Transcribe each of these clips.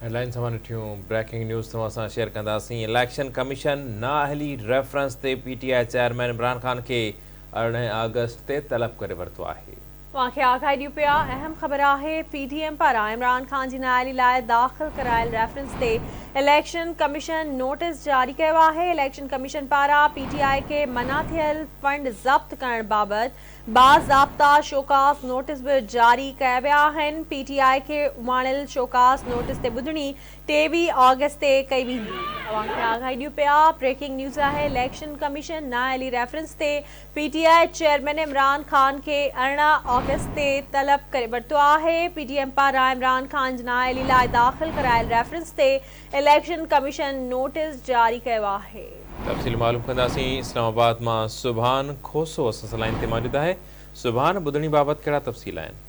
Headline सां ॾिठियूं breaking news तव्हां सां शेयर कंदासीं। इलेक्शन कमीशन नाअहली रेफरेंस ते पीटीआई चेयरमैन इमरान ख़ान खे 18 अगस्त ते तलब करे वरितो आहे। तव्हांखे आगाही ॾियूं पिया। अहम ख़बर आहे, पीटीएम पारां इमरान ख़ान जी नाअहली लाइ दाख़िल करायल रेफरेंस ते इलेक्शन कमीशन नोटिस जारी कयो आहे। इलेक्शन कमीशन पारां पीटीआई खे मना थियल फंड ज़ब्त करण बाबति बाज़ाब्ता शोकास नोटिस बि जारी कया विया आहिनि। पीटीआई खे उमाणियल शोकास नोटिस ते ॿुधणी 23 ऑगस्ट ते कई वेंदी। तव्हांखे आगाही ॾियूं पिया। ब्रेकिंग न्यूज़ आहे, इलेक्शन कमीशन नाअहली रेफरेंस ते पीटीआई चेयरमैन इमरान ख़ान खे 18 ऑगस्ट ते तलब करे वरितो आहे। पीटीएम पारां इमरान ख़ान जी नाअहली लाइ दाख़िल करायल रेफरेंस ते इलेक्शन कमीशन नोटिस जारी कयो आहे। तफ़सील मालूम कंदासीं। इस्लामाबाद मां सुभान खोसो असां सां लाइन ते मौजूदु आहे। सुभान, ॿुधणी बाबति कहिड़ा तफ़सील आहिनि?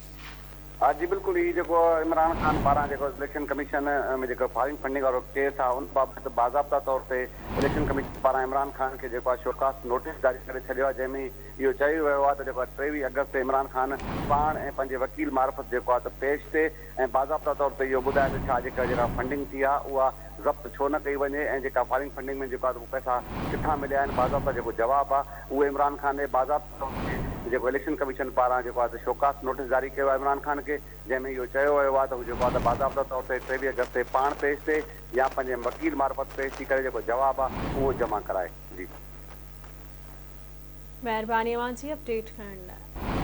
जी बिल्कुल, ही इमरान ख़ान पारां इलेक्शन कमीशन में फॉरेन फंडिंग वारो केस आहे, उन बाबति बाज़ाब्ता तौर ते इलेक्शन कमीशन पारां इमरान ख़ान खे शोकास नोटिस जारी करे छॾियो आहे, जंहिंमें इहो चयो वियो आहे त 23 अगस्त ते इमरान ख़ान पाण ऐं पंहिंजे वकील मार्फत पेश थिए ऐं बाज़ाब्ता तौर ते इहो ॿुधाए त छा फंडिंग थी आहे उहा ज़ब्त छो न कई वञे ऐं फॉरेन फंडिंग में पैसा किथां मिलिया आहिनि, बाज़ाब्ता जवाबु आहे उहो इमरान ख़ान ने बाज़ाब्ता तौर ते इलेक्शन कमीशन पारां शोकास नोटिस जारी कयो आहे इमरान ख़ान खे, जंहिंमें इहो चयो वियो आहे त बाज़ाब्ता तौर ते 23 अगस्त ते पाण पेश थिए या पंहिंजे वकील मार्फत पेश थी करे जवाबु आहे उहो जमा कराए। जी, महिरबानी अवां जी अपडेट करण लाइ।